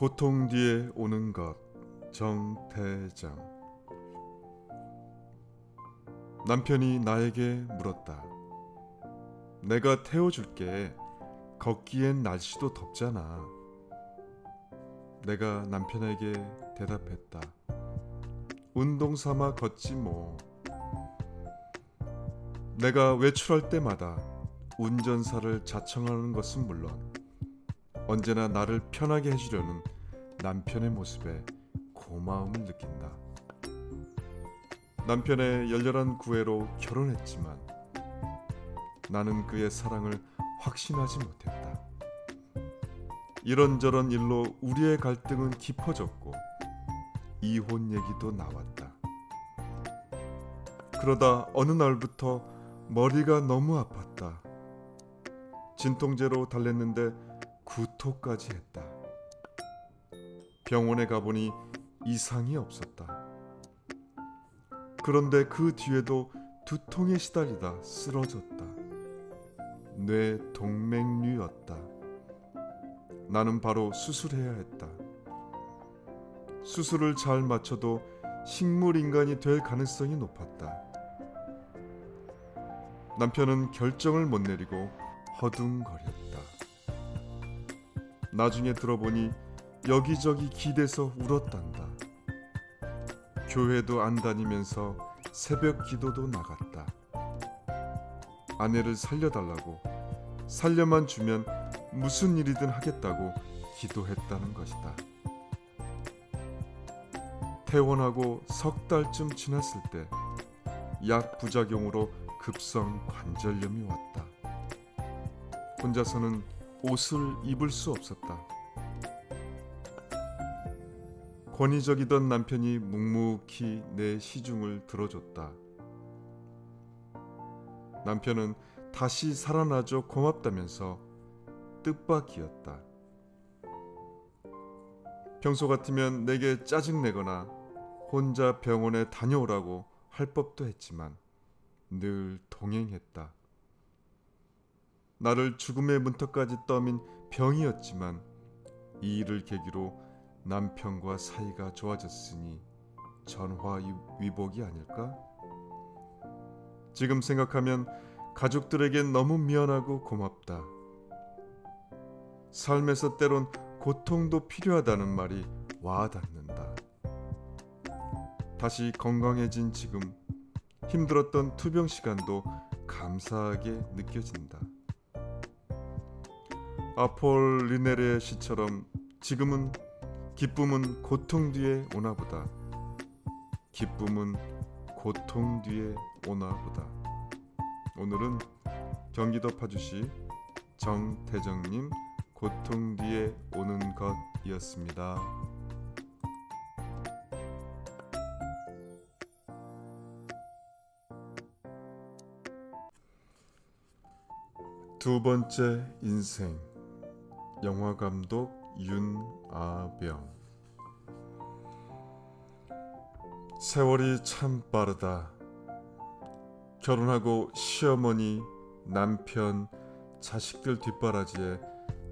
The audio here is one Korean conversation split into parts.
고통 뒤에 오는 것. 정태정. 남편이 나에게 물었다. 내가 태워줄게. 걷기엔 날씨도 덥잖아. 내가 남편에게 대답했다. 운동 삼아 걷지 뭐. 내가 외출할 때마다 운전사를 자청하는 것은 물론 언제나 나를 편하게 해주려는 남편의 모습에 고마움을 느낀다. 남편의 열렬한 구애로 결혼했지만 나는 그의 사랑을 확신하지 못했다. 이런저런 일로 우리의 갈등은 깊어졌고 이혼 얘기도 나왔다. 그러다 어느 날부터 머리가 너무 아팠다. 진통제로 달랬는데 구토까지 했다. 병원에 가보니 이상이 없었다. 그런데 그 뒤에도 두통에 시달리다 쓰러졌다. 뇌 동맥류였다. 나는 바로 수술해야 했다. 수술을 잘 맞춰도 식물인간이 될 가능성이 높았다. 남편은 결정을 못 내리고 허둥거렸다. 나중에 들어보니 여기저기 기대서 울었단다. 교회도 안 다니면서 새벽 기도도 나갔다. 아내를 살려달라고, 살려만 주면 무슨 일이든 하겠다고 기도했다는 것이다. 퇴원하고 석 달쯤 지났을 때 약 부작용으로 급성 관절염이 왔다. 혼자서는 옷을 입을 수 없었다. 권위적이던 남편이 묵묵히 내 시중을 들어줬다. 남편은 다시 살아나줘 고맙다면서 뜻밖이었다. 평소 같으면 내게 짜증내거나 혼자 병원에 다녀오라고 할 법도 했지만 늘 동행했다. 나를 죽음의 문턱까지 떠민 병이었지만 이 일을 계기로 남편과 사이가 좋아졌으니 전화위복이 아닐까? 지금 생각하면 가족들에겐 너무 미안하고 고맙다. 삶에서 때론 고통도 필요하다는 말이 와닿는다. 다시 건강해진 지금 힘들었던 투병 시간도 감사하게 느껴진다. 아폴리네르의 시처럼 지금은 기쁨은 고통 뒤에 오나보다. 기쁨은 고통 뒤에 오나보다. 오늘은 경기도 파주시 정태정님 고통 뒤에 오는 것이었습니다. 두 번째 인생. 영화감독 윤아병. 세월이 참 빠르다. 결혼하고 시어머니, 남편, 자식들 뒷바라지에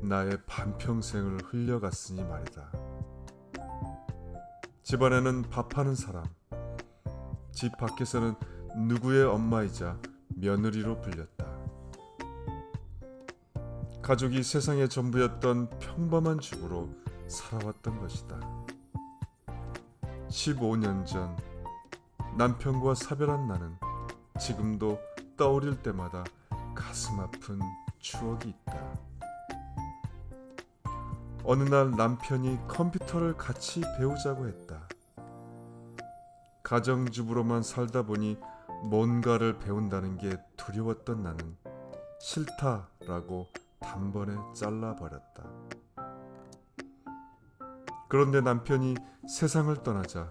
나의 반평생을 흘려갔으니 말이다. 집안에는 밥하는 사람, 집 밖에서는 누구의 엄마이자 며느리로 불렸다. 가족이 세상의 전부였던 평범한 주부로 살아왔던 것이다. 15년 전 남편과 사별한 나는 지금도 떠오를 때마다 가슴 아픈 추억이 있다. 어느 날 남편이 컴퓨터를 같이 배우자고 했다. 가정주부로만 살다 보니 뭔가를 배운다는 게 두려웠던 나는 싫다라고 단번에 잘라버렸다. 그런데 남편이 세상을 떠나자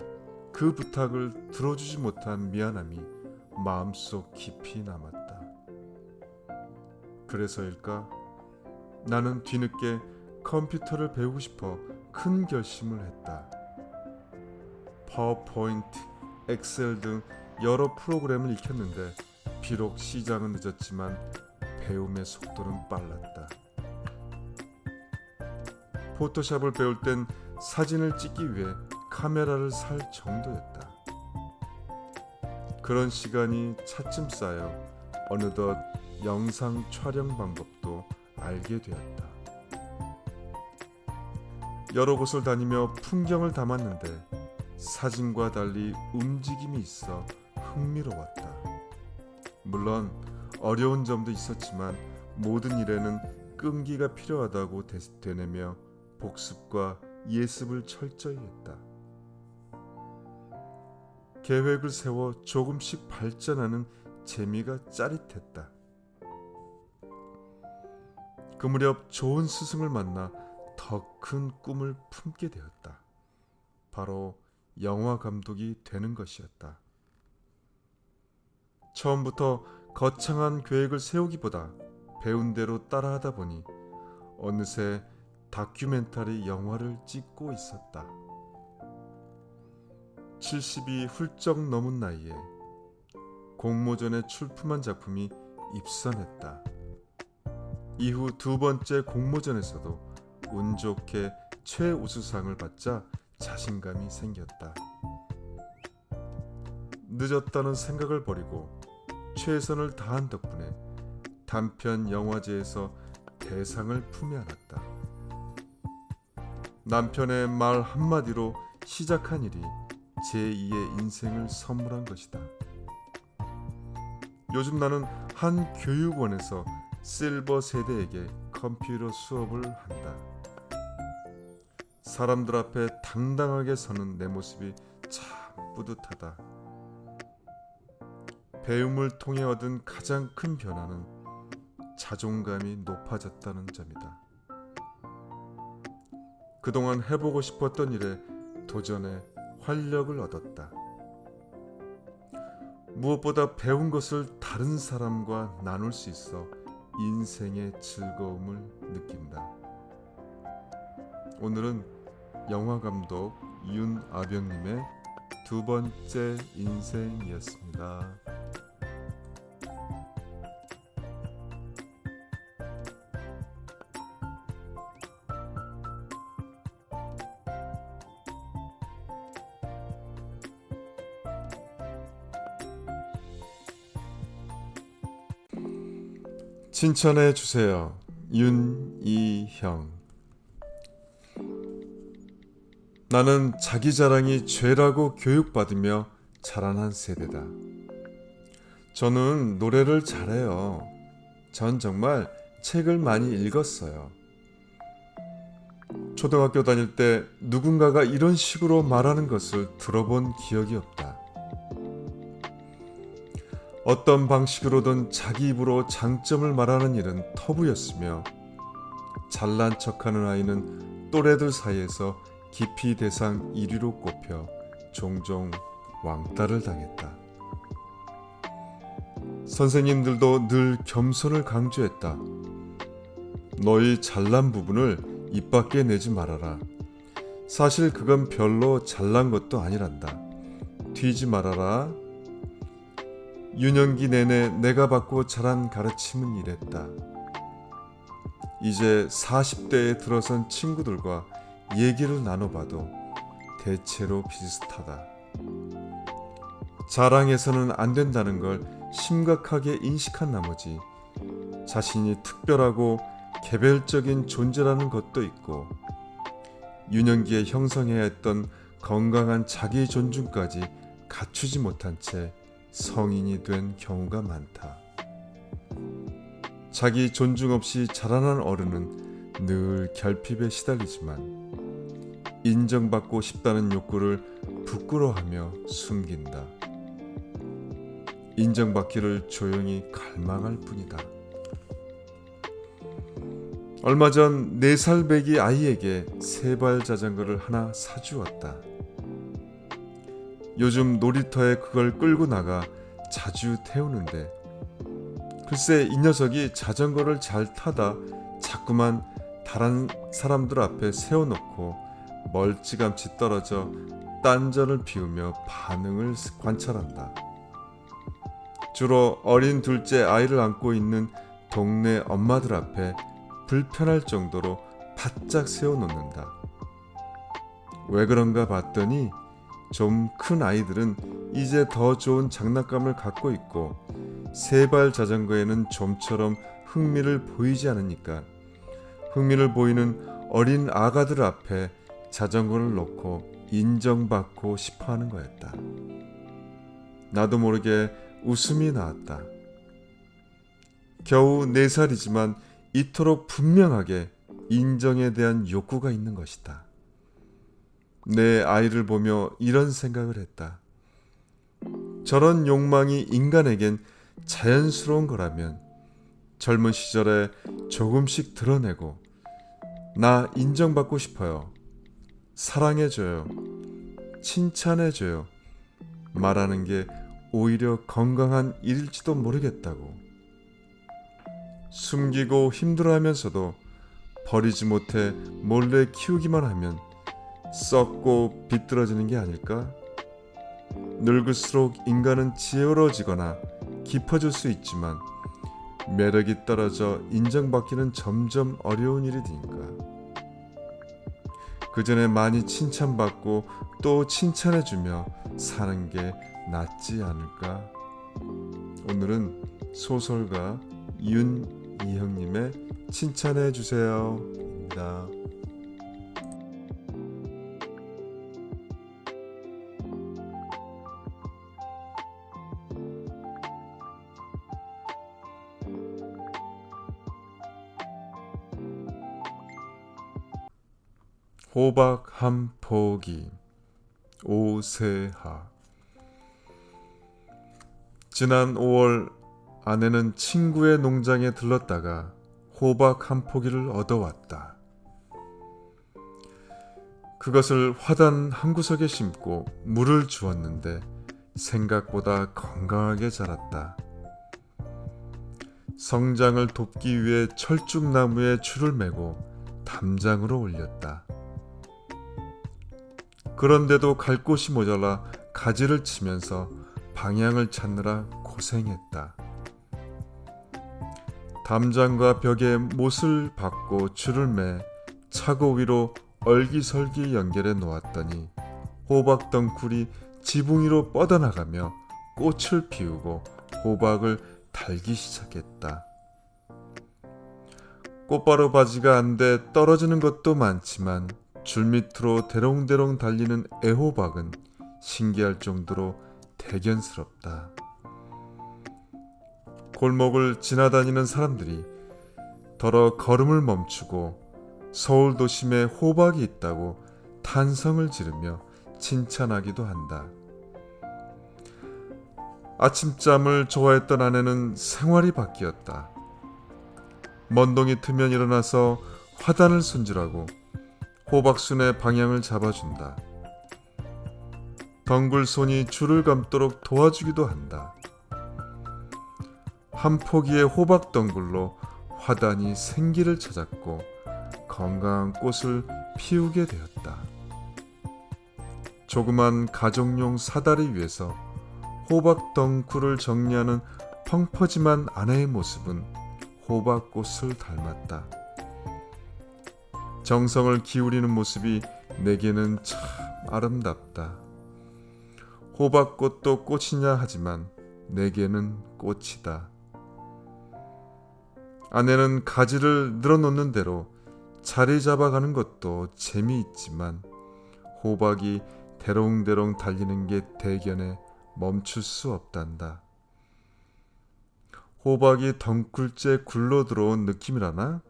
그 부탁을 들어주지 못한 미안함이 마음속 깊이 남았다. 그래서일까? 나는 뒤늦게 컴퓨터를 배우고 싶어 큰 결심을 했다. 파워포인트, 엑셀 등 여러 프로그램을 익혔는데 비록 시작은 늦었지만 배움의 속도는 빨랐다. 포토샵을 배울 땐 사진을 찍기 위해 카메라를 살 정도였다. 그런 시간이 차츰 쌓여 어느덧 영상 촬영 방법도 알게 되었다. 여러 곳을 다니며 풍경을 담았는데 사진과 달리 움직임이 있어 흥미로웠다. 물론 어려운 점도 있었지만 모든 일에는 끈기가 필요하다고 되뇌며 복습과 예습을 철저히 했다. 계획을 세워 조금씩 발전하는 재미가 짜릿했다. 그 무렵 좋은 스승을 만나 더 큰 꿈을 품게 되었다. 바로 영화 감독이 되는 것이었다. 처음부터 거창한 계획을 세우기보다 배운 대로 따라하다 보니 어느새 다큐멘터리 영화를 찍고 있었다. 70이 훌쩍 넘은 나이에 공모전에 출품한 작품이 입선했다. 이후 두 번째 공모전에서도 운 좋게 최우수상을 받자 자신감이 생겼다. 늦었다는 생각을 버리고 최선을 다한 덕분에 단편 영화제에서 대상을 품에 안았다. 남편의 말 한마디로 시작한 일이 제2의 인생을 선물한 것이다. 요즘 나는 한 교육원에서 실버 세대에게 컴퓨터 수업을 한다. 사람들 앞에 당당하게 서는 내 모습이 참 뿌듯하다. 배움을 통해 얻은 가장 큰 변화는 자존감이 높아졌다는 점이다. 그동안 해보고 싶었던 일에 도전에 활력을 얻었다. 무엇보다 배운 것을 다른 사람과 나눌 수 있어 인생의 즐거움을 느낀다. 오늘은 영화감독 윤아병님의 두 번째 인생이었습니다. 칭찬해 주세요. 윤이형. 나는 자기 자랑이 죄라고 교육받으며 자라난 세대다. 저는 노래를 잘해요. 전 정말 책을 많이 읽었어요. 초등학교 다닐 때 누군가가 이런 식으로 말하는 것을 들어본 기억이 없다. 어떤 방식으로든 자기 입으로 장점을 말하는 일은 터부였으며 잘난 척하는 아이는 또래들 사이에서 기피 대상 1위로 꼽혀 종종 왕따를 당했다. 선생님들도 늘 겸손을 강조했다. 너희 잘난 부분을 입 밖에 내지 말아라. 사실 그건 별로 잘난 것도 아니란다. 튀지 말아라. 유년기 내내 내가 받고 자란 가르침은 이랬다. 이제 40대에 들어선 친구들과 얘기를 나눠봐도 대체로 비슷하다. 자랑해서는 안 된다는 걸 심각하게 인식한 나머지 자신이 특별하고 개별적인 존재라는 것도 있고 유년기에 형성해야 했던 건강한 자기 존중까지 갖추지 못한 채 성인이 된 경우가 많다. 자기 존중 없이 자라난 어른은 늘 결핍에 시달리지만 인정받고 싶다는 욕구를 부끄러워하며 숨긴다. 인정받기를 조용히 갈망할 뿐이다. 얼마 전 4살 배기 아이에게 세발 자전거를 하나 사주었다. 요즘 놀이터에 그걸 끌고 나가 자주 태우는데 글쎄 이 녀석이 자전거를 잘 타다 자꾸만 다른 사람들 앞에 세워놓고 멀찌감치 떨어져 딴전을 피우며 반응을 관찰한다. 주로 어린 둘째 아이를 안고 있는 동네 엄마들 앞에 불편할 정도로 바짝 세워놓는다. 왜 그런가 봤더니 좀 큰 아이들은 이제 더 좋은 장난감을 갖고 있고 세발 자전거에는 좀처럼 흥미를 보이지 않으니까 흥미를 보이는 어린 아가들 앞에 자전거를 놓고 인정받고 싶어하는 거였다. 나도 모르게 웃음이 나왔다. 겨우 4살이지만 이토록 분명하게 인정에 대한 욕구가 있는 것이다. 내 아이를 보며 이런 생각을 했다. 저런 욕망이 인간에겐 자연스러운 거라면 젊은 시절에 조금씩 드러내고 나 인정받고 싶어요. 사랑해줘요. 칭찬해줘요. 말하는 게 오히려 건강한 일일지도 모르겠다고. 숨기고 힘들어하면서도 버리지 못해 몰래 키우기만 하면 썩고 비뚤어지는 게 아닐까? 늙을수록 인간은 지혜로워지거나 깊어질 수 있지만 매력이 떨어져 인정받기는 점점 어려운 일이 되니까. 그 전에 많이 칭찬받고 또 칭찬해주며 사는 게 낫지 않을까? 오늘은 소설가 윤이형님의 칭찬해주세요입니다. 호박 한 포기. 오세하. 지난 5월 아내는 친구의 농장에 들렀다가 호박 한 포기를 얻어왔다. 그것을 화단 한 구석에 심고 물을 주었는데 생각보다 건강하게 자랐다. 성장을 돕기 위해 철쭉나무에 줄을 매고 담장으로 올렸다. 그런데도 갈 곳이 모자라 가지를 치면서 방향을 찾느라 고생했다. 담장과 벽에 못을 박고 줄을 매 차고 위로 얼기설기 연결해 놓았더니 호박 덩굴이 지붕 위로 뻗어나가며 꽃을 피우고 호박을 달기 시작했다. 꽃바로 바지가 안 돼 떨어지는 것도 많지만 줄 밑으로 대롱대롱 달리는 애호박은 신기할 정도로 대견스럽다. 골목을 지나다니는 사람들이 더러 걸음을 멈추고 서울 도심에 호박이 있다고 탄성을 지르며 칭찬하기도 한다. 아침잠을 좋아했던 아내는 생활이 바뀌었다. 먼동이 트면 일어나서 화단을 손질하고 호박순의 방향을 잡아준다. 덩굴 손이 줄을 감도록 도와주기도 한다. 한 포기의 호박 덩굴로 화단이 생기를 찾았고 건강한 꽃을 피우게 되었다. 조그만 가정용 사다리 위에서 호박 덩굴을 정리하는 펑퍼짐한 아내의 모습은 호박꽃을 닮았다. 정성을 기울이는 모습이 내게는 참 아름답다. 호박꽃도 꽃이냐 하지만 내게는 꽃이다. 아내는 가지를 늘어놓는 대로 자리 잡아가는 것도 재미있지만 호박이 대롱대롱 달리는 게 대견해 멈출 수 없단다. 호박이 덩굴째 굴러 들어온 느낌이라나?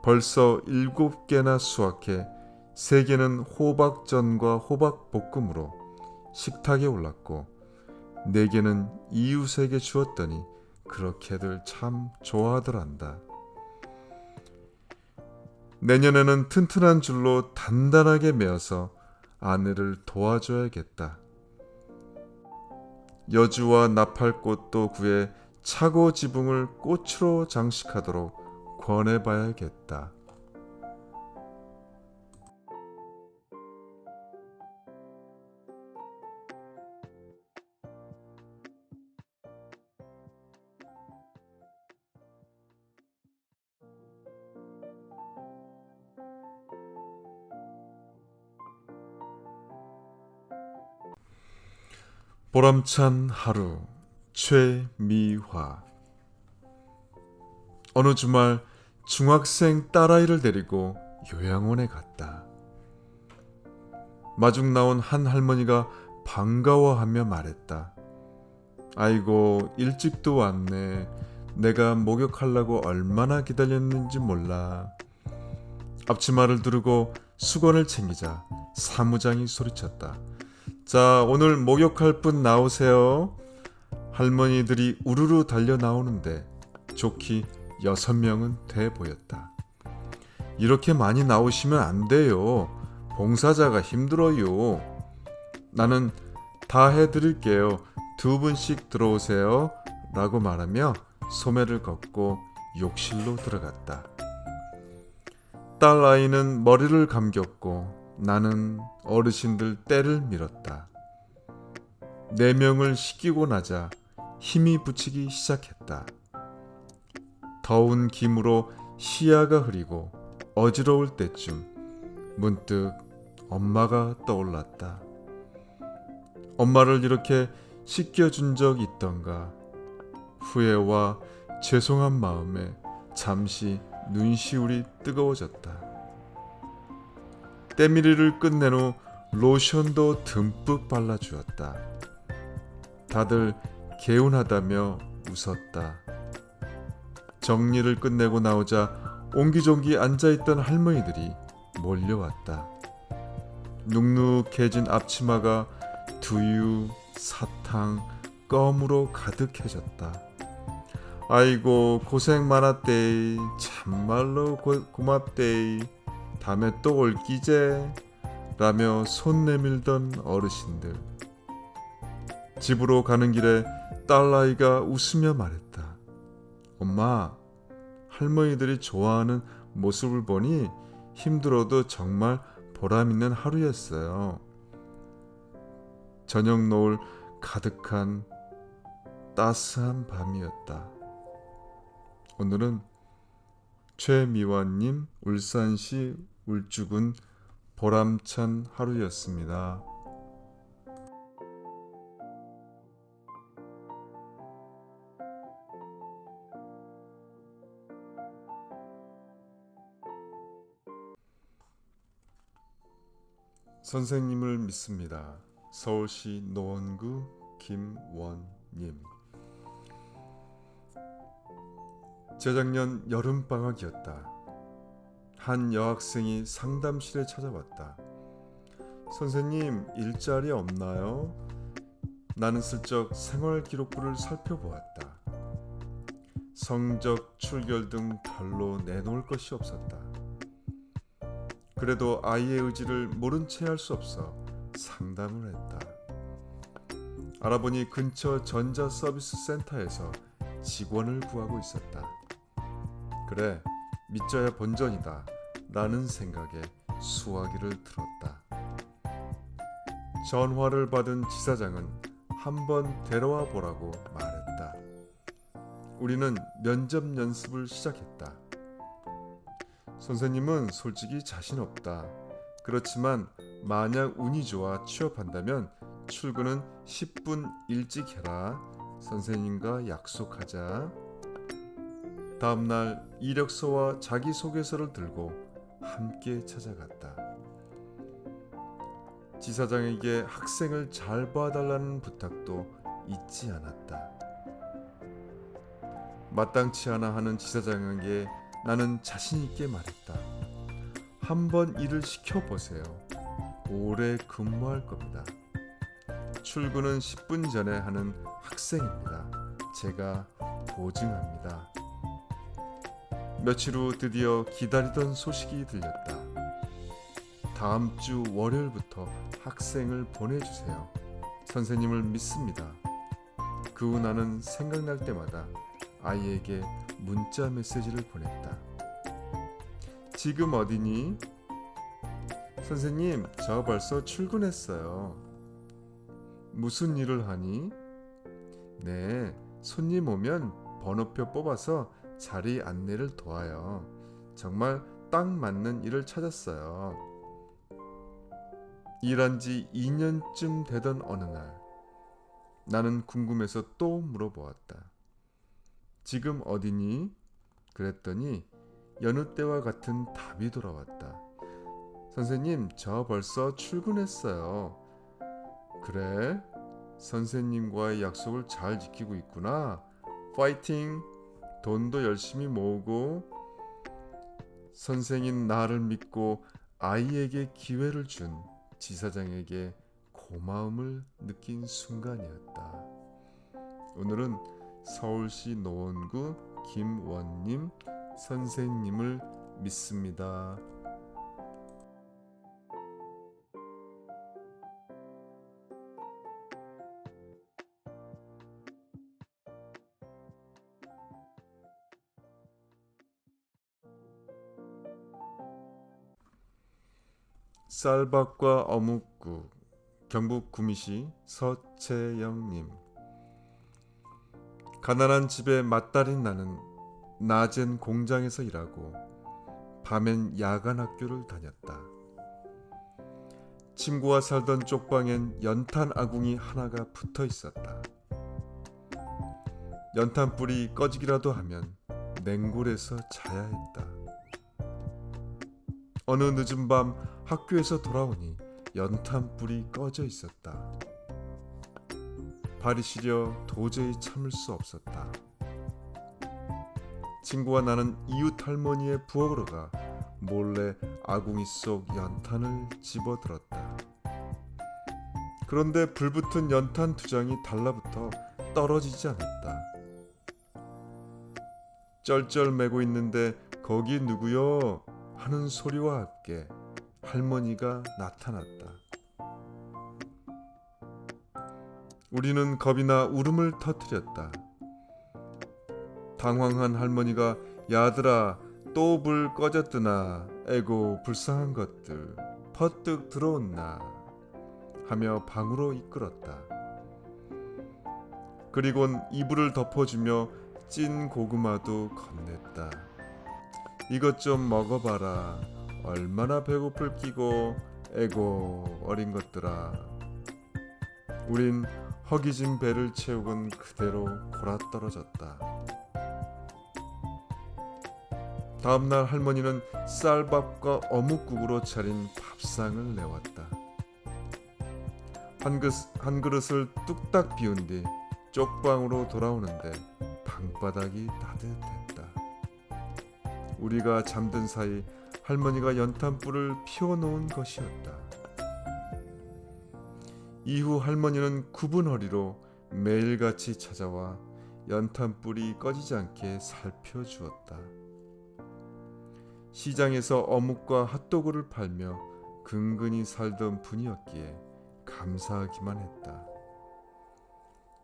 벌써 7개나 수확해 3개는 호박전과 호박볶음으로 식탁에 올랐고 4개는 이웃에게 주었더니 그렇게들 참 좋아하더란다. 내년에는 튼튼한 줄로 단단하게 매어서 아내를 도와줘야겠다. 여주와 나팔꽃도 구해 차고 지붕을 꽃으로 장식하도록 권해봐야겠다. 보람찬 하루 최미화. 어느 주말 중학생 딸아이를 데리고 요양원에 갔다. 마중 나온 한 할머니가 반가워하며 말했다. 아이고 일찍도 왔네. 내가 목욕하려고 얼마나 기다렸는지 몰라. 앞치마를 두르고 수건을 챙기자 사무장이 소리쳤다. 자, 오늘 목욕할 분 나오세요. 할머니들이 우르르 달려 나오는데 좋기 6명은 돼 보였다. 이렇게 많이 나오시면 안 돼요. 봉사자가 힘들어요. 나는 다 해드릴게요. 2분씩 들어오세요. 라고 말하며 소매를 걷고 욕실로 들어갔다. 딸 아이는 머리를 감겼고 나는 어르신들 떼를 밀었다. 4명을 씻기고 나자 힘이 붙이기 시작했다. 더운 김으로 시야가 흐리고 어지러울 때쯤 문득 엄마가 떠올랐다. 엄마를 이렇게 씻겨준 적 있던가. 후회와 죄송한 마음에 잠시 눈시울이 뜨거워졌다. 때밀이를 끝낸 후 로션도 듬뿍 발라주었다. 다들 개운하다며 웃었다. 정리를 끝내고 나오자 옹기종기 앉아있던 할머니들이 몰려왔다. 눅눅해진 앞치마가 두유, 사탕, 껌으로 가득해졌다. 아이고 고생 많았데이. 참말로 고맙데이. 다음에 또 올기제. 라며 손 내밀던 어르신들. 집으로 가는 길에 딸아이가 웃으며 말했다. 엄마, 할머니들이 좋아하는 모습을 보니 힘들어도 정말 보람있는 하루였어요. 저녁 노을 가득한 따스한 밤이었다. 오늘은 최미화님 울산시 울주군 보람찬 하루였습니다. 선생님을 믿습니다. 서울시 노원구 김원님. 재작년 여름방학이었다. 한 여학생이 상담실에 찾아왔다. 선생님, 일자리 없나요? 나는 슬쩍 생활기록부를 살펴보았다. 성적, 출결 등 별로 내놓을 것이 없었다. 그래도 아이의 의지를 모른 채 할 수 없어 상담을 했다. 알아보니 근처 전자서비스 센터에서 직원을 구하고 있었다. 그래, 믿져야 본전이다 라는 생각에 수화기를 들었다. 전화를 받은 지사장은 한번 데려와 보라고 말했다. 우리는 면접 연습을 시작했다. 선생님은 솔직히 자신 없다. 그렇지만 만약 운이 좋아 취업한다면 출근은 10분 일찍 해라. 선생님과 약속하자. 다음날 이력서와 자기소개서를 들고 함께 찾아갔다. 지사장에게 학생을 잘 봐달라는 부탁도 잊지 않았다. 마땅치 않아 하는 지사장에게 나는 자신 있게 말했다. 한번 일을 시켜보세요. 오래 근무할 겁니다. 출근은 10분 전에 하는 학생입니다. 제가 보증합니다. 며칠 후 드디어 기다리던 소식이 들렸다. 다음 주 월요일부터 학생을 보내주세요. 선생님을 믿습니다. 그 후 나는 생각날 때마다 아이에게 문자 메시지를 보냈다. 지금 어디니? 선생님, 저 벌써 출근했어요. 무슨 일을 하니? 네, 손님 오면 번호표 뽑아서 자리 안내를 도와요. 정말 딱 맞는 일을 찾았어요. 일한 지 2년쯤 되던 어느 날 나는 궁금해서 또 물어보았다. 지금 어디니? 그랬더니 여느 때와 같은 답이 돌아왔다. 선생님, 저 벌써 출근했어요. 그래? 선생님과의 약속을 잘 지키고 있구나. 파이팅! 돈도 열심히 모으고 선생인 나를 믿고 아이에게 기회를 준 지사장에게 고마움을 느낀 순간이었다. 오늘은 서울시 노원구 김원님 선생님을 믿습니다. 쌀밥과 어묵국. 경북 구미시 서채영님. 가난한 집의 맏딸인 나는 낮엔 공장에서 일하고 밤엔 야간 학교를 다녔다. 친구와 살던 쪽방엔 연탄 아궁이 하나가 붙어 있었다. 연탄 불이 꺼지기라도 하면 냉골에서 자야 했다. 어느 늦은 밤 학교에서 돌아오니 연탄 불이 꺼져 있었다. 발이 시려 도저히 참을 수 없었다. 친구와 나는 이웃 할머니의 부엌으로 가 몰래 아궁이 속 연탄을 집어들었다. 그런데 불붙은 연탄 두 장이 달라붙어 떨어지지 않았다. 쩔쩔매고 있는데 거기 누구요? 하는 소리와 함께 할머니가 나타났다. 우리는 겁이나 울음을 터뜨렸다. 당황한 할머니가 야들아 또 불 꺼졌드나 에고 불쌍한 것들 퍼뜩 들어온나 하며 방으로 이끌었다. 그리곤 이불을 덮어주며 찐 고구마도 건넸다. 이것 좀 먹어봐라. 얼마나 배고플 끼고 에고 어린 것들아. 우린 허기진 배를 채우곤 그대로 골아떨어졌다. 다음날 할머니는 쌀밥과 어묵국으로 차린 밥상을 내왔다. 한 그릇을 뚝딱 비운 뒤 쪽방으로 돌아오는데 방바닥이 따뜻했다. 우리가 잠든 사이 할머니가 연탄불을 피워놓은 것이었다. 이후 할머니는 굽은 허리로 매일같이 찾아와 연탄불이 꺼지지 않게 살펴주었다. 시장에서 어묵과 핫도그를 팔며 근근히 살던 분이었기에 감사하기만 했다.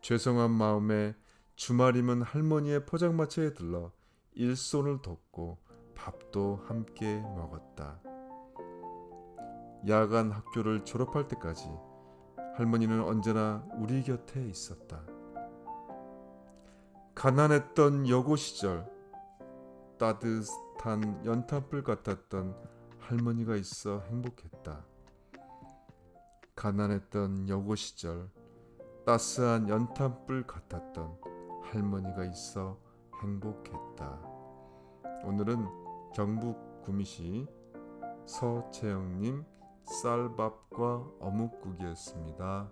죄송한 마음에 주말이면 할머니의 포장마차에 들러 일손을 돕고 밥도 함께 먹었다. 야간 학교를 졸업할 때까지 할머니는 언제나 우리 곁에 있었다. 가난했던 여고 시절 따뜻한 연탄불 같았던 할머니가 있어 행복했다. 가난했던 여고 시절 따스한 연탄불 같았던 할머니가 있어 행복했다. 오늘은 경북 구미시 서채영님 쌀밥과 어묵국이었습니다.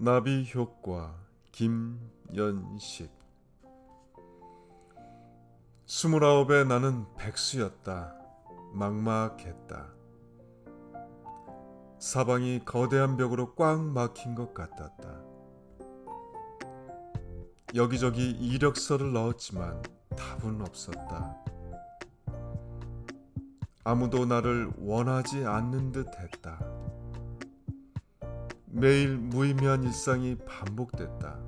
나비 효과 김연식. 29에 나는 백수였다. 막막했다. 사방이 거대한 벽으로 꽉 막힌 것 같았다. 여기저기 이력서를 넣었지만 답은 없었다. 아무도 나를 원하지 않는 듯 했다. 매일 무의미한 일상이 반복됐다.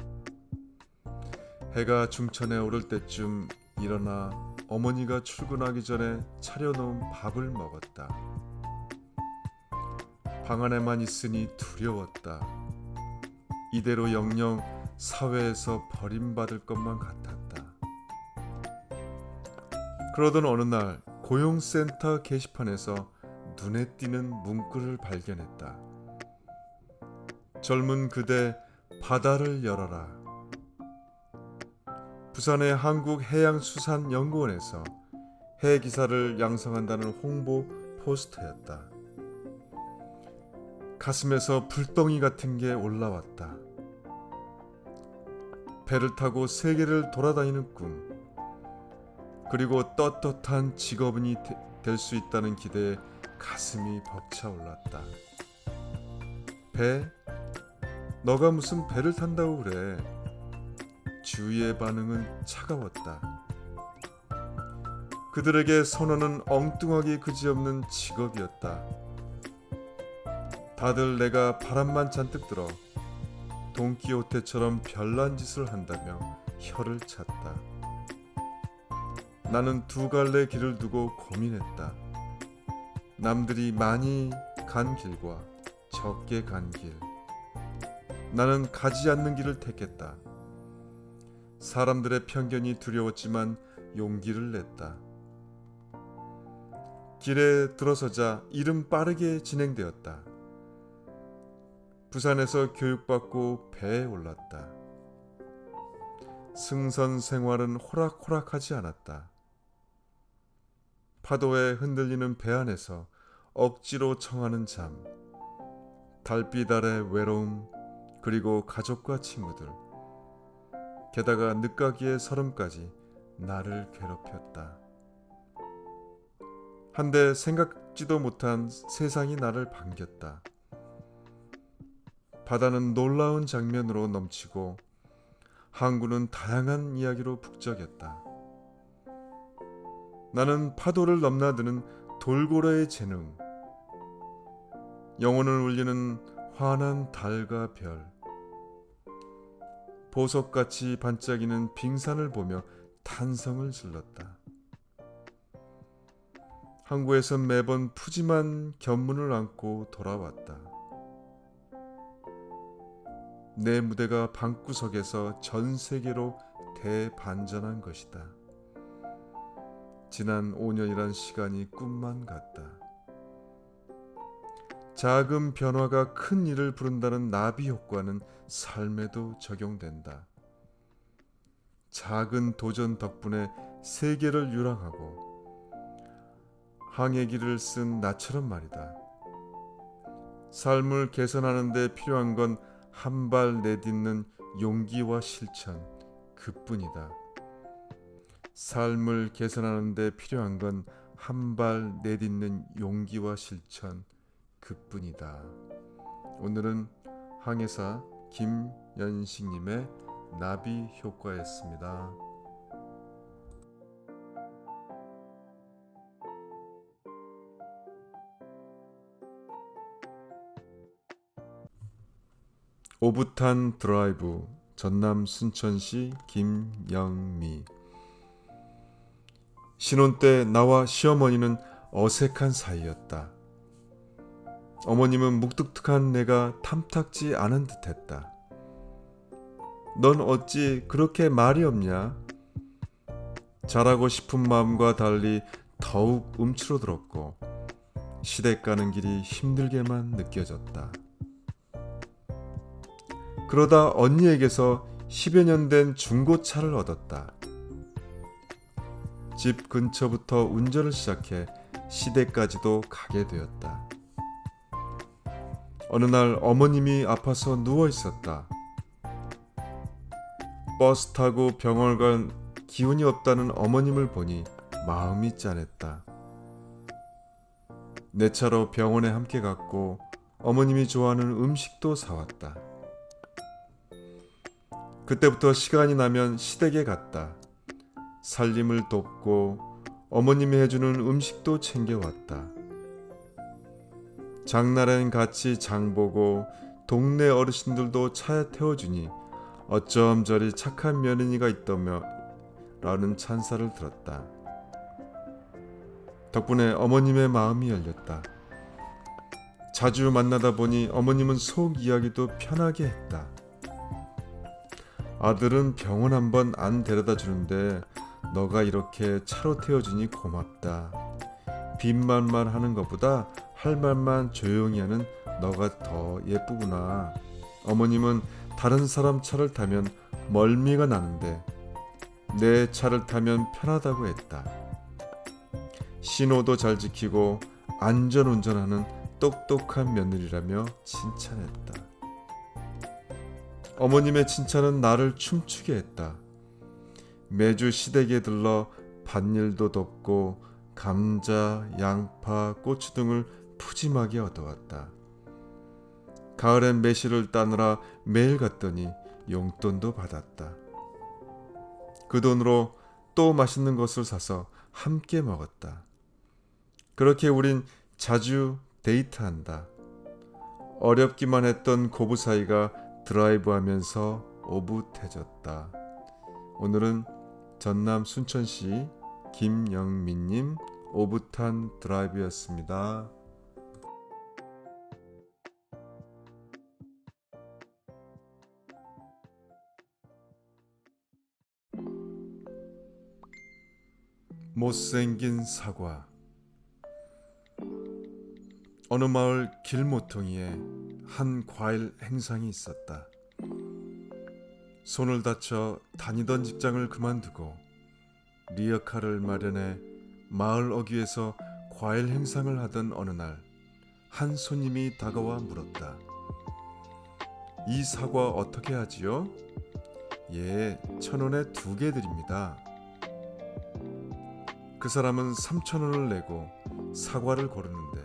해가 중천에 오를 때쯤 일어나 어머니가 출근하기 전에 차려놓은 밥을 먹었다. 방 안에만 있으니 두려웠다. 이대로 영영 사회에서 버림받을 것만 같았다. 그러던 어느 날 고용센터 게시판에서 눈에 띄는 문구를 발견했다. 젊은 그대 바다를 열어라. 부산의 한국해양수산연구원에서 해기사를 양성한다는 홍보 포스터였다. 가슴에서 불덩이 같은 게 올라왔다. 배를 타고 세계를 돌아다니는 꿈, 그리고 떳떳한 직업인이 될 수 있다는 기대에 가슴이 벅차올랐다. 배? 너가 무슨 배를 탄다고 그래? 주위의 반응은 차가웠다. 그들에게 선어는 엉뚱하기 그지없는 직업이었다. 다들 내가 바람만 잔뜩 들어 돈키호테처럼 별난 짓을 한다며 혀를 찼다. 나는 두 갈래 길을 두고 고민했다. 남들이 많이 간 길과 적게 간 길. 나는 가지 않는 길을 택했다. 사람들의 편견이 두려웠지만 용기를 냈다. 길에 들어서자 일은 빠르게 진행되었다. 부산에서 교육받고 배에 올랐다. 승선 생활은 호락호락하지 않았다. 파도에 흔들리는 배 안에서 억지로 청하는 잠, 달빛 아래 외로움, 그리고 가족과 친구들, 게다가 늦가기의 설움까지 나를 괴롭혔다. 한데 생각지도 못한 세상이 나를 반겼다. 바다는 놀라운 장면으로 넘치고 항구는 다양한 이야기로 북적였다. 나는 파도를 넘나드는 돌고래의 재능, 영혼을 울리는 환한 달과 별, 보석같이 반짝이는 빙산을 보며 탄성을 질렀다. 항구에선 매번 푸짐한 견문을 안고 돌아왔다. 내 무대가 방구석에서 전 세계로 대반전한 것이다. 지난 5년이란 시간이 꿈만 같다. 작은 변화가 큰 일을 부른다는 나비 효과는 삶에도 적용된다. 작은 도전 덕분에 세계를 유랑하고 항해기를 쓴 나처럼 말이다. 삶을 개선하는 데 필요한 건 한 발 내딛는 용기와 실천, 그뿐이다. 삶을 개선하는 데 필요한 건 한 발 내딛는 용기와 실천, 그뿐이다. 오늘은 항해사 김연식님의 나비 효과였습니다. 오붓한 드라이브, 전남 순천시 김영미. 신혼 때 나와 시어머니는 어색한 사이였다. 어머님은 묵뚝뚝한 내가 탐탁지 않은 듯했다. 넌 어찌 그렇게 말이 없냐? 잘하고 싶은 마음과 달리 더욱 움츠러들었고 시댁 가는 길이 힘들게만 느껴졌다. 그러다 언니에게서 10여 년 된 중고차를 얻었다. 집 근처부터 운전을 시작해 시댁까지도 가게 되었다. 어느 날 어머님이 아파서 누워 있었다. 버스 타고 병원 간 기운이 없다는 어머님을 보니 마음이 짠했다. 내 차로 병원에 함께 갔고 어머님이 좋아하는 음식도 사왔다. 그때부터 시간이 나면 시댁에 갔다. 살림을 돕고 어머님이 해주는 음식도 챙겨왔다. 장날엔 같이 장보고 동네 어르신들도 차에 태워주니 어쩜 저리 착한 며느리가 있더며 라는 찬사를 들었다. 덕분에 어머님의 마음이 열렸다. 자주 만나다 보니 어머님은 속 이야기도 편하게 했다. 아들은 병원 한번 안 데려다 주는데 너가 이렇게 차로 태워주니 고맙다. 빈말만 하는 것보다 할 말만 조용히 하는 너가 더 예쁘구나. 어머님은 다른 사람 차를 타면 멀미가 나는데 내 차를 타면 편하다고 했다. 신호도 잘 지키고 안전운전하는 똑똑한 며느리라며 칭찬했다. 어머님의 칭찬은 나를 춤추게 했다. 매주 시댁에 들러 밭일도 돕고 감자, 양파, 고추 등을 푸짐하게 얻어왔다. 가을엔 매실을 따느라 매일 갔더니 용돈도 받았다. 그 돈으로 또 맛있는 것을 사서 함께 먹었다. 그렇게 우린 자주 데이트한다. 어렵기만 했던 고부 사이가 드라이브하면서 오붓해졌다. 오늘은 전남 순천시 김영민님 오붓한 드라이브였습니다. 못생긴 사과. 어느 마을 길모퉁이에 한 과일 행상이 있었다. 손을 다쳐 다니던 직장을 그만두고 리어카를 마련해 마을 어귀에서 과일 행상을 하던 어느 날 한 손님이 다가와 물었다. 이 사과 어떻게 하지요? 예, 1,000원에 2개 드립니다. 그 사람은 3,000원을 내고 사과를 고르는데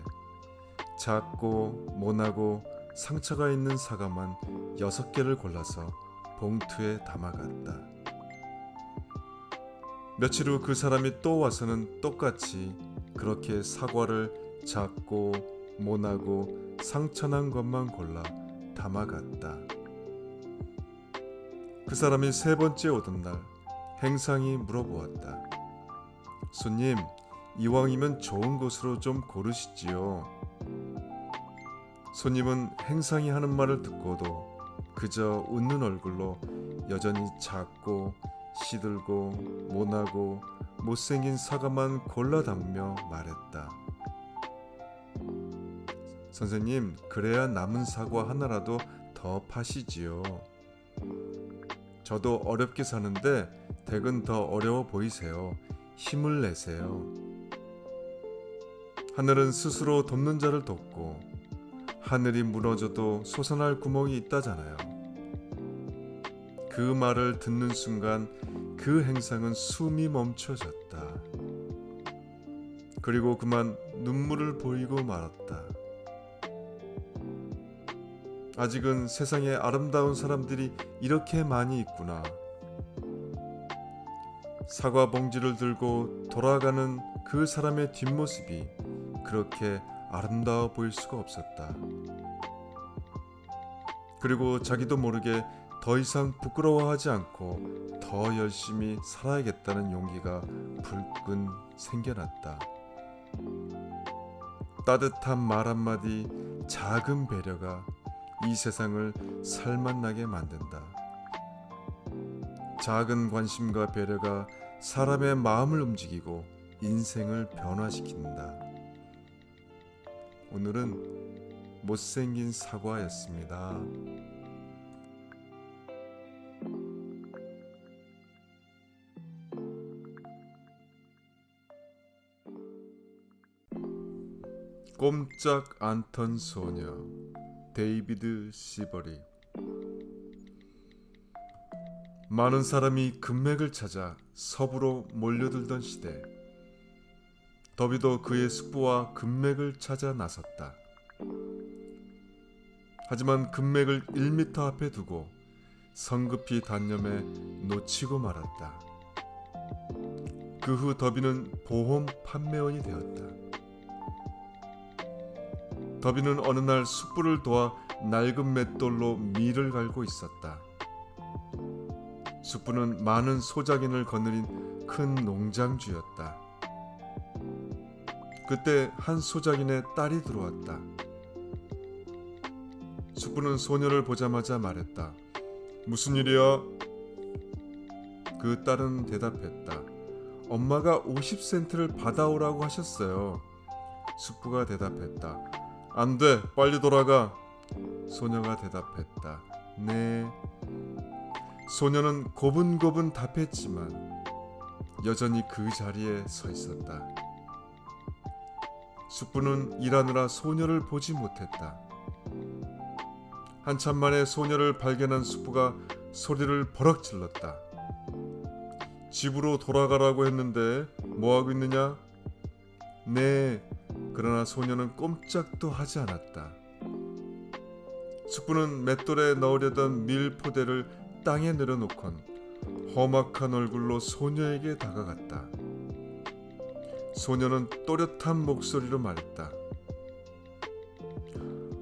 작고 모나고 상처가 있는 사과만 6개를 골라서 봉투에 담아갔다. 며칠 후 그 사람이 또 와서는 똑같이 그렇게 사과를 작고 모나고 상처난 것만 골라 담아갔다. 그 사람이 3번째 오던 날 행상이 물어보았다. 손님, 이왕이면 좋은 것으로 좀 고르시지요. 손님은 행상이 하는 말을 듣고도 그저 웃는 얼굴로 여전히 작고 시들고 모나고 못생긴 사과만 골라 담으며 말했다. 선생님, 그래야 남은 사과 하나라도 더 파시지요. 저도 어렵게 사는데 댁은 더 어려워 보이세요. 힘을 내세요. 하늘은 스스로 돕는 자를 돕고 하늘이 무너져도 솟아날 구멍이 있다잖아요. 그 말을 듣는 순간 그 행상은 숨이 멈춰졌다. 그리고 그만 눈물을 보이고 말았다. 아직은 세상에 아름다운 사람들이 이렇게 많이 있구나. 사과 봉지를 들고 돌아가는 그 사람의 뒷모습이 그렇게 아름다워 보일 수가 없었다. 그리고 자기도 모르게 더 이상 부끄러워하지 않고 더 열심히 살아야겠다는 용기가 불끈 생겨났다. 따뜻한 말 한마디, 작은 배려가 이 세상을 살맛나게 만든다. 작은 관심과 배려가 사람의 마음을 움직이고 인생을 변화시킨다. 오늘은 못생긴 사과였습니다. 꼼짝 않던 소녀 데이비드 시버리. 많은 사람이 금맥을 찾아 서부로 몰려들던 시대, 더비도 그의 숙부와 금맥을 찾아 나섰다. 하지만 금맥을 1m 앞에 두고 성급히 단념해 놓치고 말았다. 그 후 더비는 보험 판매원이 되었다. 더비는 어느 날 숙부를 도와 낡은 맷돌로 밀을 갈고 있었다. 숙부는 많은 소작인을 거느린 큰 농장주였다. 그때 한 소작인의 딸이 들어왔다. 숙부는 소녀를 보자마자 말했다. 무슨 일이야? 그 딸은 대답했다. 엄마가 50센트를 받아오라고 하셨어요. 숙부가 대답했다. 안 돼, 빨리 돌아가. 소녀가 대답했다. 네. 소녀는 고분고분 답했지만 여전히 그 자리에 서 있었다. 숙부는 일하느라 소녀를 보지 못했다. 한참 만에 소녀를 발견한 숙부가 소리를 버럭 질렀다. 집으로 돌아가라고 했는데 뭐하고 있느냐? 네. 그러나 소녀는 꼼짝도 하지 않았다. 숙부는 맷돌에 넣으려던 밀포대를 땅에 내려놓곤 험악한 얼굴로 소녀에게 다가갔다. 소녀는 또렷한 목소리로 말했다.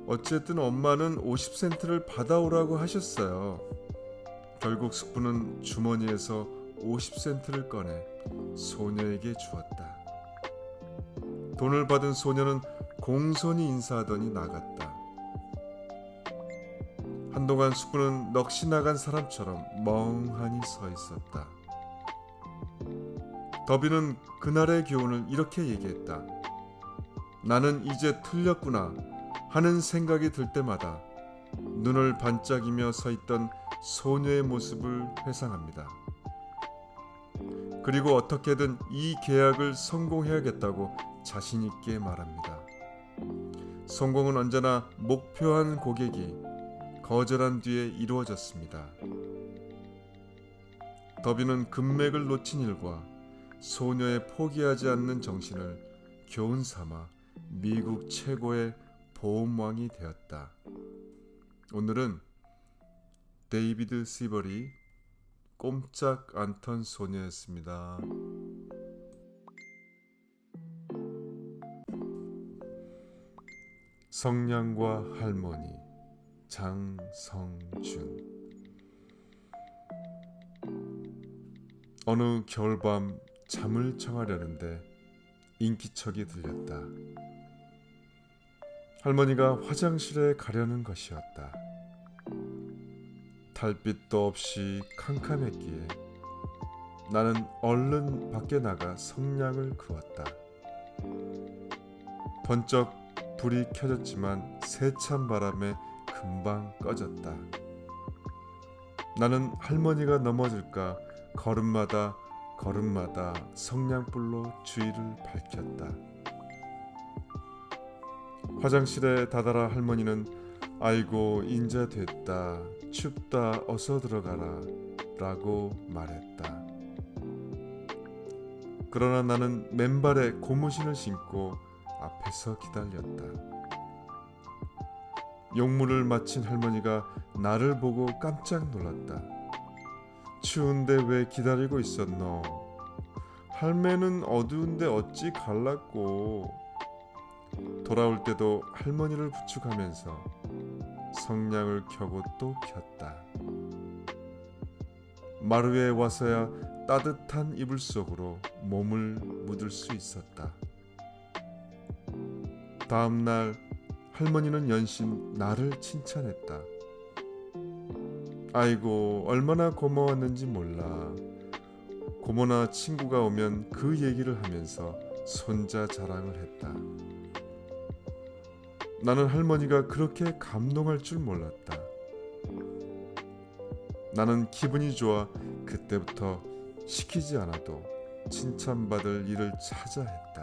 어쨌든 엄마는 50센트를 받아오라고 하셨어요. 결국 숙부는 주머니에서 50센트를 꺼내 소녀에게 주었다. 돈을 받은 소녀는 공손히 인사하더니 나갔다. 한동안 숙부는 넋이 나간 사람처럼 멍하니 서 있었다. 더비는 그날의 교훈을 이렇게 얘기했다. 나는 이제 틀렸구나 하는 생각이 들 때마다 눈을 반짝이며 서 있던 소녀의 모습을 회상합니다. 그리고 어떻게든 이 계약을 성공해야겠다고 자신 있게 말합니다. 성공은 언제나 목표한 고객이 거절한 뒤에 이루어졌습니다. 더비는 금맥을 놓친 일과 소녀의 포기하지 않는 정신을 교훈 삼아 미국 최고의 보험왕이 되었다. 오늘은 데이비드 시버리 꼼짝 않던 소녀였습니다. 성냥과 할머니 장성준. 어느 겨울밤 잠을 청하려는데 인기척이 들렸다. 할머니가 화장실에 가려는 것이었다. 달빛도 없이 캄캄했기에 나는 얼른 밖에 나가 성냥을 그었다. 번쩍 불이 켜졌지만 세찬 바람에 금방 꺼졌다. 나는 할머니가 넘어질까 걸음마다 성냥불로 주위를 밝혔다. 화장실에 다다라 할머니는 아이고 인자 됐다 춥다 어서 들어가라 라고 말했다. 그러나 나는 맨발에 고무신을 신고 앞에서 기다렸다. 용물을 마친 할머니가 나를 보고 깜짝 놀랐다. 추운데 왜 기다리고 있었노? 할매는 어두운데 어찌 갈랐고. 돌아올 때도 할머니를 부축하면서 성냥을 켜고 또 켰다. 마루에 와서야 따뜻한 이불 속으로 몸을 묻을 수 있었다. 다음 날 할머니는 연신 나를 칭찬했다. 아이고 얼마나 고마웠는지 몰라. 고모나 친구가 오면 그 얘기를 하면서 손자 자랑을 했다. 나는 할머니가 그렇게 감동할 줄 몰랐다. 나는 기분이 좋아 그때부터 시키지 않아도 칭찬받을 일을 찾아 했다.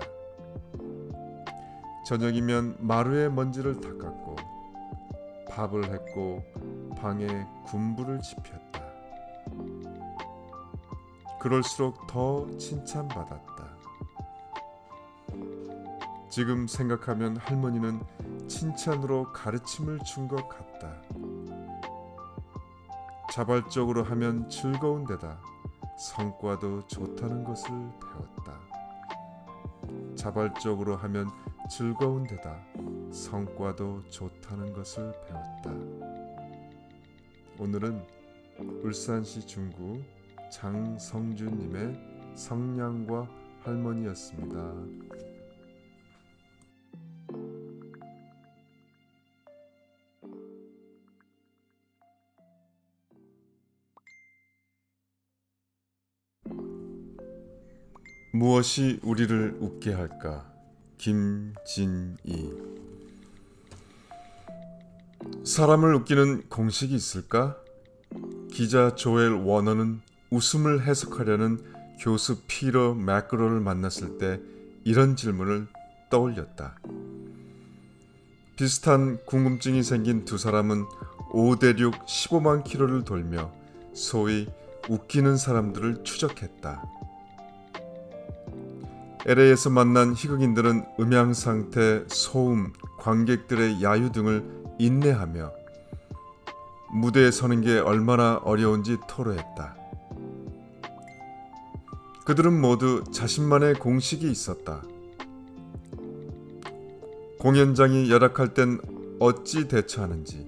저녁이면 마루에 먼지를 닦았고 밥을 했고 방에 군부를 지폈다. 그럴수록 더 칭찬받았다. 지금 생각하면 할머니는 칭찬으로 가르침을 준 것 같다. 자발적으로 하면 즐거운 데다 성과도 좋다는 것을 배웠다. 자발적으로 하면 즐거운 데다 성과도 좋다는 것을 배웠다. 오늘은 울산시 중구 장성준님의 성냥과 할머니였습니다. 무엇이 우리를 웃게 할까? 김진희. 사람을 웃기는 공식이 있을까? 기자 조엘 워너는 웃음을 해석하려는 교수 피터 매크로를 만났을 때 이런 질문을 떠올렸다. 비슷한 궁금증이 생긴 두 사람은 5대륙 15만 킬로를 돌며 소위 웃기는 사람들을 추적했다. LA에서 만난 희극인들은 음향 상태, 소음, 관객들의 야유 등을 인내하며 무대에 서는 게 얼마나 어려운지 토로했다. 그들은 모두 자신만의 공식이 있었다. 공연장이 열악할 땐 어찌 대처하는지,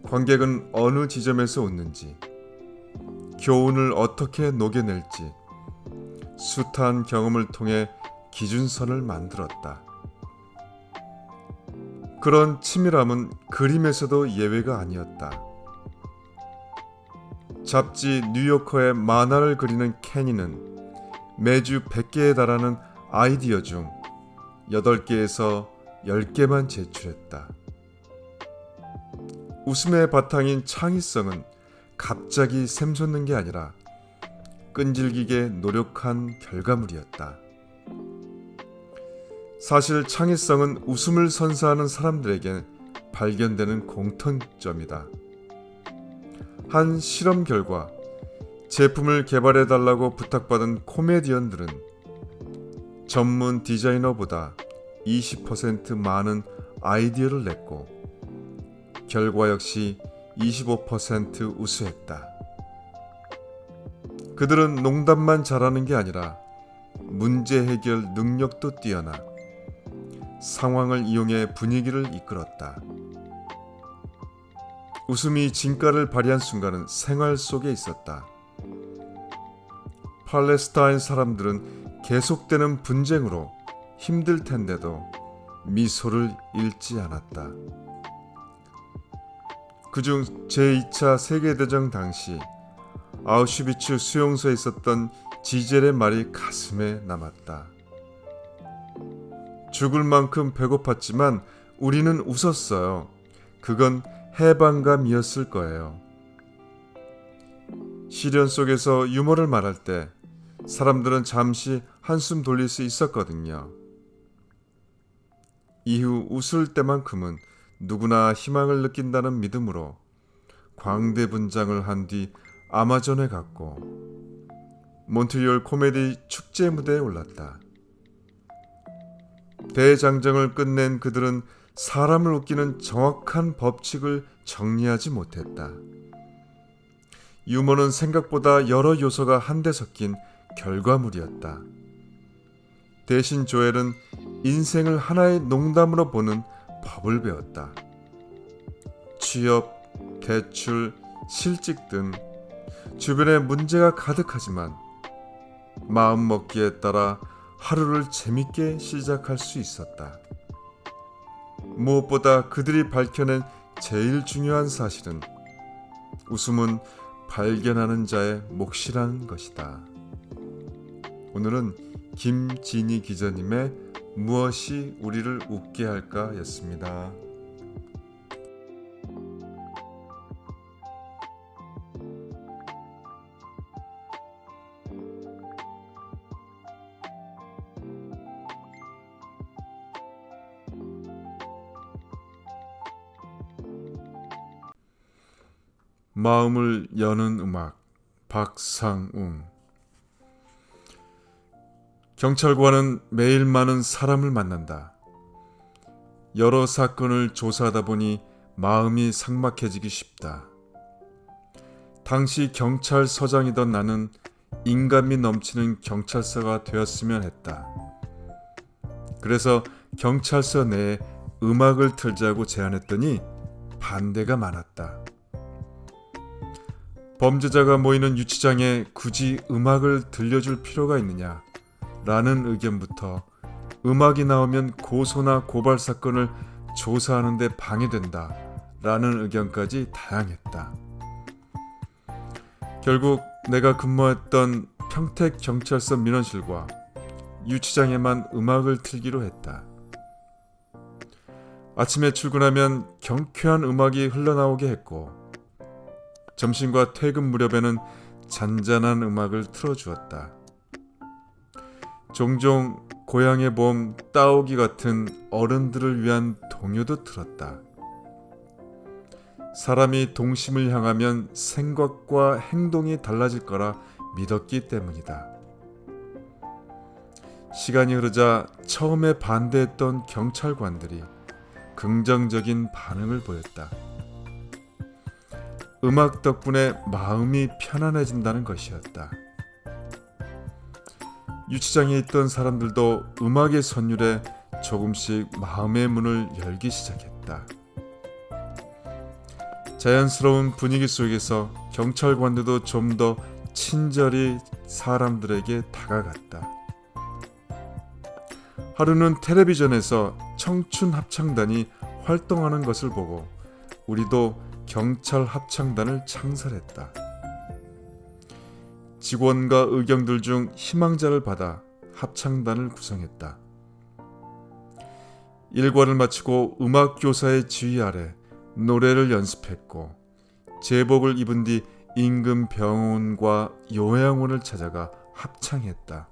관객은 어느 지점에서 웃는지, 교훈을 어떻게 녹여낼지 숱한 경험을 통해 기준선을 만들었다. 그런 치밀함은 그림에서도 예외가 아니었다. 잡지 뉴요커의 만화를 그리는 케니는 매주 100개에 달하는 아이디어 중 8개에서 10개만 제출했다. 웃음의 바탕인 창의성은 갑자기 샘솟는 게 아니라 끈질기게 노력한 결과물이었다. 사실 창의성은 웃음을 선사하는 사람들에게 발견되는 공통점이다. 한 실험 결과 제품을 개발해달라고 부탁받은 코미디언들은 전문 디자이너보다 20% 많은 아이디어를 냈고 결과 역시 25% 우수했다. 그들은 농담만 잘하는 게 아니라 문제 해결 능력도 뛰어나 상황을 이용해 분위기를 이끌었다. 웃음이 진가를 발휘한 순간은 생활 속에 있었다. 팔레스타인 사람들은 계속되는 분쟁으로 힘들 텐데도 미소를 잃지 않았다. 그중 제2차 세계대전 당시 아우슈비츠 수용소에 있었던 지젤의 말이 가슴에 남았다. 죽을 만큼 배고팠지만 우리는 웃었어요. 그건 해방감이었을 거예요. 시련 속에서 유머를 말할 때 사람들은 잠시 한숨 돌릴 수 있었거든요. 이후 웃을 때만큼은 누구나 희망을 느낀다는 믿음으로 광대 분장을 한 뒤 아마존에 갔고 몬트리올 코미디 축제 무대에 올랐다. 대장정을 끝낸 그들은 사람을 웃기는 정확한 법칙을 정리하지 못했다. 유머는 생각보다 여러 요소가 한데 섞인 결과물이었다. 대신 조엘은 인생을 하나의 농담으로 보는 법을 배웠다. 취업, 대출, 실직 등 주변에 문제가 가득하지만 마음먹기에 따라 하루를 재밌게 시작할 수 있었다. 무엇보다 그들이 밝혀낸 제일 중요한 사실은 웃음은 발견하는 자의 몫이라는 것이다. 오늘은 김진희 기자님의 무엇이 우리를 웃게 할까 였습니다. 마음을 여는 음악 박상웅. 경찰관은 매일 많은 사람을 만난다. 여러 사건을 조사하다 보니 마음이 삭막해지기 쉽다. 당시 경찰서장이던 나는 인간미 넘치는 경찰서가 되었으면 했다. 그래서 경찰서 내에 음악을 틀자고 제안했더니 반대가 많았다. 범죄자가 모이는 유치장에 굳이 음악을 들려줄 필요가 있느냐? 라는 의견부터 음악이 나오면 고소나 고발 사건을 조사하는 데 방해된다. 라는 의견까지 다양했다. 결국 내가 근무했던 평택경찰서 민원실과 유치장에만 음악을 틀기로 했다. 아침에 출근하면 경쾌한 음악이 흘러나오게 했고 점심과 퇴근 무렵에는 잔잔한 음악을 틀어주었다. 종종 고향의 봄 따오기 같은 어른들을 위한 동요도 틀었다. 사람이 동심을 향하면 생각과 행동이 달라질 거라 믿었기 때문이다. 시간이 흐르자 처음에 반대했던 경찰관들이 긍정적인 반응을 보였다. 음악 덕분에 마음이 편안해진다는 것이었다. 유치장에 있던 사람들도 음악의 선율에 조금씩 마음의 문을 열기 시작했다. 자연스러운 분위기 속에서 경찰관들도 좀 더 친절히 사람들에게 다가갔다. 하루는 텔레비전에서 청춘 합창단이 활동하는 것을 보고 우리도 경찰 합창단을 창설했다. 직원과 의경들 중 희망자를 받아 합창단을 구성했다. 일과를 마치고 음악교사의 지휘 아래 노래를 연습했고 제복을 입은 뒤 인근 병원과 요양원을 찾아가 합창했다.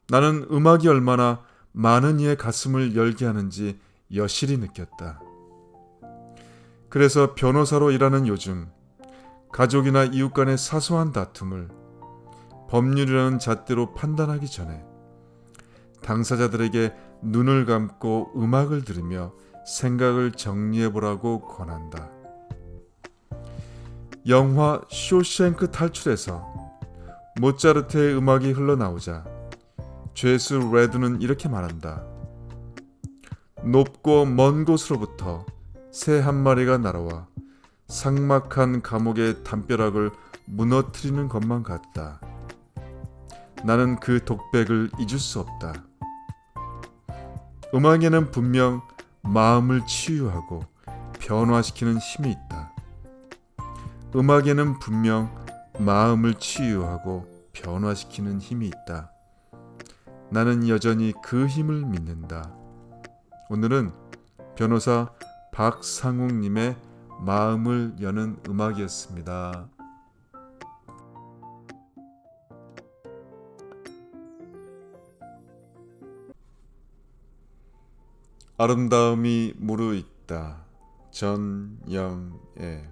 나는 음악이 얼마나 많은 이의 가슴을 열게 하는지 여실히 느꼈다. 그래서 변호사로 일하는 요즘 가족이나 이웃 간의 사소한 다툼을 법률이라는 잣대로 판단하기 전에 당사자들에게 눈을 감고 음악을 들으며 생각을 정리해보라고 권한다. 영화 쇼생크 탈출에서 모차르트의 음악이 흘러나오자 죄수 레드는 이렇게 말한다. 높고 먼 곳으로부터 새 한 마리가 날아와 삭막한 감옥의 담벼락을 무너뜨리는 것만 같다. 나는 그 독백을 잊을 수 없다. 음악에는 분명 마음을 치유하고 변화시키는 힘이 있다. 음악에는 분명 마음을 치유하고 변화시키는 힘이 있다. 나는 여전히 그 힘을 믿는다. 오늘은 변호사 박상욱님의 마음을 여는 음악이었습니다. 아름다움이 무르익다. 전영애.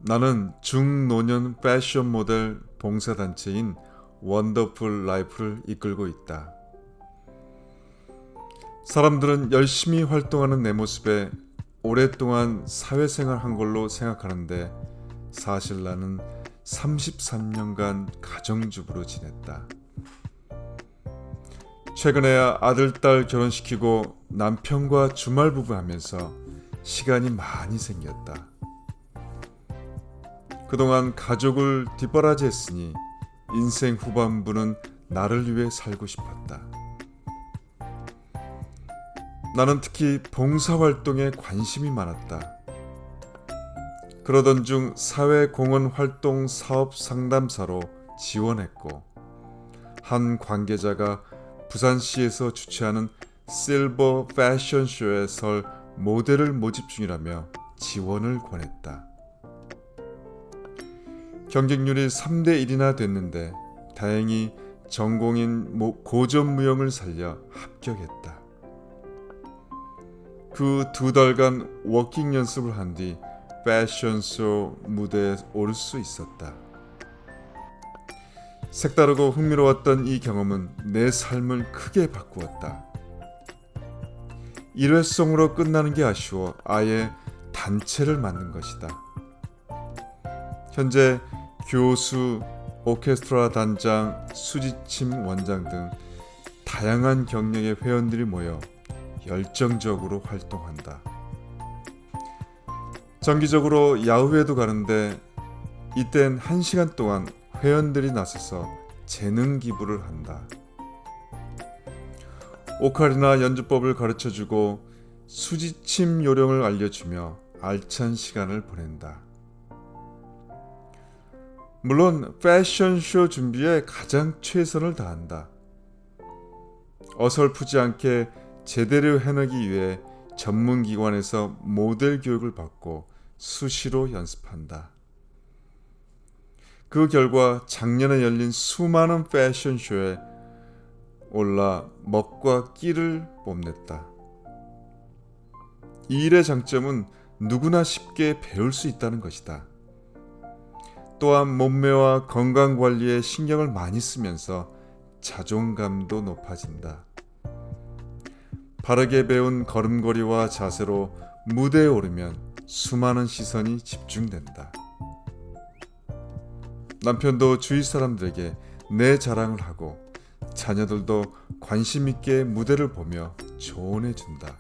나는 중노년 패션 모델 봉사단체인 원더풀 라이프를 이끌고 있다. 사람들은 열심히 활동하는 내 모습에 오랫동안 사회생활 한 걸로 생각하는데 사실 나는 33년간 가정주부로 지냈다. 최근에야 아들, 딸 결혼시키고 남편과 주말 부부하면서 시간이 많이 생겼다. 그동안 가족을 뒷바라지했으니 인생 후반부는 나를 위해 살고 싶었다. 나는 특히 봉사활동에 관심이 많았다. 그러던 중 사회공헌활동 사업 상담사로 지원했고 한 관계자가 부산시에서 주최하는 실버 패션쇼에 설 모델을 모집 중이라며 지원을 권했다. 경쟁률이 3대 1이나 됐는데 다행히 전공인 고전무용을 살려 합격했다. 그 2달간 워킹 연습을 한 뒤 패션쇼 무대에 오를 수 있었다. 색다르고 흥미로웠던 이 경험은 내 삶을 크게 바꾸었다. 일회성으로 끝나는 게 아쉬워 아예 단체를 만든 것이다. 현재 교수, 오케스트라 단장, 수지침 원장 등 다양한 경력의 회원들이 모여 열정적으로 활동한다. 정기적으로 야후회도 가는데 이땐 1시간 동안 회원들이 나서서 재능 기부를 한다. 오카리나 연주법을 가르쳐주고 수지침 요령을 알려주며 알찬 시간을 보낸다. 물론 패션쇼 준비에 가장 최선을 다한다. 어설프지 않게 제대로 해내기 위해 전문기관에서 모델 교육을 받고 수시로 연습한다. 그 결과 작년에 열린 수많은 패션쇼에 올라 멋과 끼를 뽐냈다. 이 일의 장점은 누구나 쉽게 배울 수 있다는 것이다. 또한 몸매와 건강관리에 신경을 많이 쓰면서 자존감도 높아진다. 바르게 배운 걸음걸이와 자세로 무대에 오르면 수많은 시선이 집중된다. 남편도 주위 사람들에게 내 자랑을 하고 자녀들도 관심 있게 무대를 보며 조언해준다.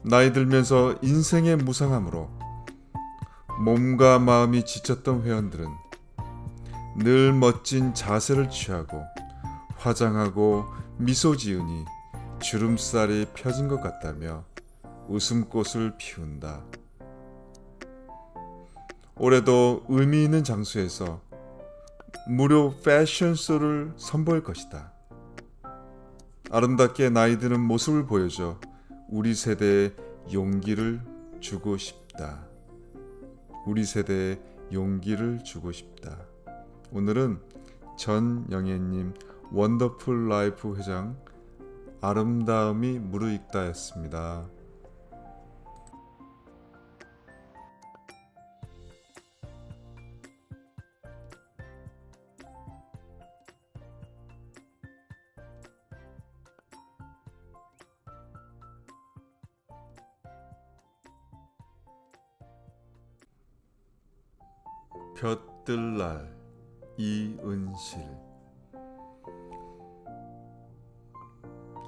나이 들면서 인생의 무상함으로 몸과 마음이 지쳤던 회원들은 늘 멋진 자세를 취하고 화장하고 미소 지으니 주름살이 펴진 것 같다며 웃음꽃을 피운다. 올해도 의미 있는 장소에서 무료 패션쇼를 선보일 것이다. 아름답게 나이 드는 모습을 보여줘 우리 세대에 용기를 주고 싶다. 우리 세대에 용기를 주고 싶다. 오늘은 전영애님 원더풀 라이프 회장 아름다움이 무르익다였습니다. 볕들날 이은실.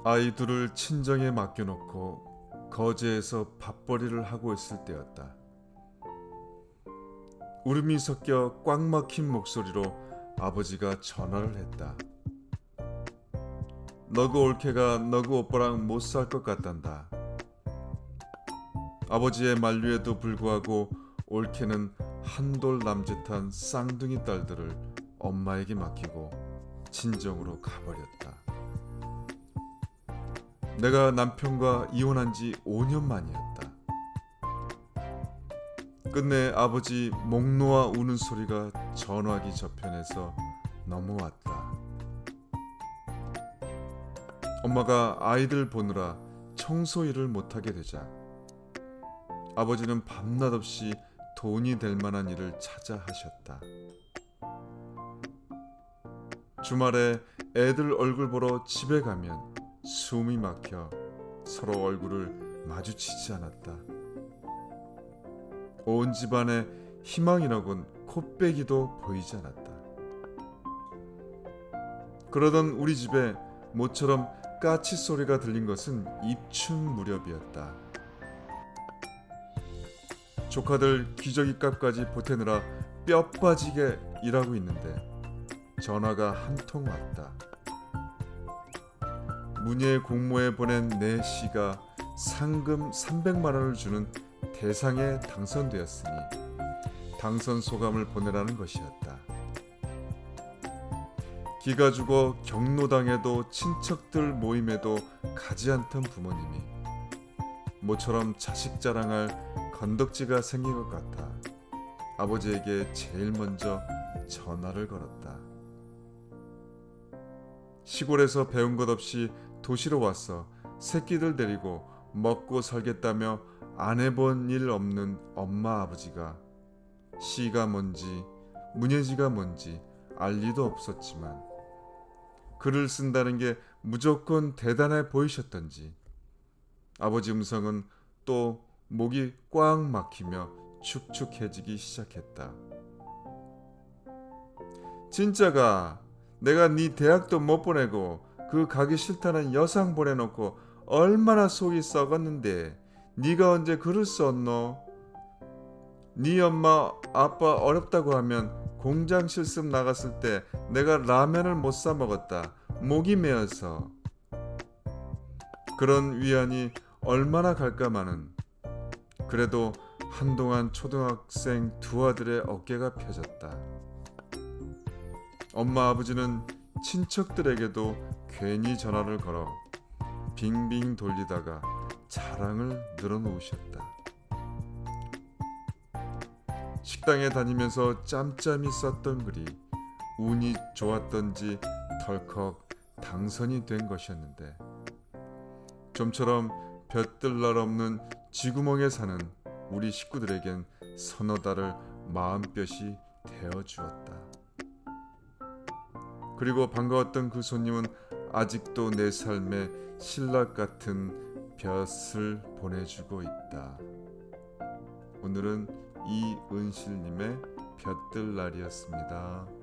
아이 둘을 친정에 맡겨놓고 거제에서 밥벌이를 하고 있을 때였다. 울음이 섞여 꽉 막힌 목소리로 아버지가 전화를 했다. 너그 올케가 너그 오빠랑 못 살 것 같단다. 아버지의 만류에도 불구하고 올케는 한돌 남짓한 쌍둥이 딸들을 엄마에게 맡기고 친정으로 가버렸다. 내가 남편과 이혼한 지 5년 만이었다. 끝내 아버지 목 놓아 우는 소리가 전화기 저편에서 넘어왔다. 엄마가 아이들 보느라 청소 일을 못하게 되자 아버지는 밤낮 없이 돈이 될 만한 일을 찾아 하셨다. 주말에 애들 얼굴 보러 집에 가면 숨이 막혀 서로 얼굴을 마주치지 않았다. 온 집안에 희망이라곤 코빼기도 보이지 않았다. 그러던 우리 집에 모처럼 까치 소리가 들린 것은 입춘 무렵이었다. 조카들 기저귀값까지 보태느라 뼈 빠지게 일하고 있는데 전화가 한 통 왔다. 문예 공모에 보낸 내 시가 상금 300만 원을 주는 대상에 당선되었으니 당선 소감을 보내라는 것이었다. 기가 죽어 경로당에도 친척들 모임에도 가지 않던 부모님이 모처럼 자식 자랑할 건덕지가 생긴 것 같아 아버지에게 제일 먼저 전화를 걸었다. 시골에서 배운 것 없이 도시로 와서 새끼들 데리고 먹고 살겠다며 안 해본 일 없는 엄마 아버지가 시가 뭔지 문예지가 뭔지 알 리도 없었지만 글을 쓴다는 게 무조건 대단해 보이셨던지 아버지 음성은 또 목이 꽉 막히며 축축해지기 시작했다. 진짜가 내가 네 대학도 못 보내고 그 가기 싫다는 여상 보내놓고 얼마나 속이 썩었는데 네가 언제 글을 썼노? 네 엄마 아빠 어렵다고 하면 공장 실습 나갔을 때 내가 라면을 못 사 먹었다. 목이 메어서. 그런 위안이 얼마나 갈까마는. 그래도 한동안 초등학생 두 아들의 어깨가 펴졌다. 엄마 아버지는 친척들에게도 괜히 전화를 걸어 빙빙 돌리다가 자랑을 늘어놓으셨다. 식당에 다니면서 짬짬이 썼던 글이 운이 좋았던지 덜컥 당선이 된 것이었는데, 좀처럼 볕들 날 없는 쥐구멍에 사는 우리 식구들에겐 서너 달을 마음볕이 되어 주었다. 그리고 반가웠던 그 손님은 아직도 내 삶에 신락 같은 볕을 보내주고 있다. 오늘은 이은실님의 볕들 날이었습니다.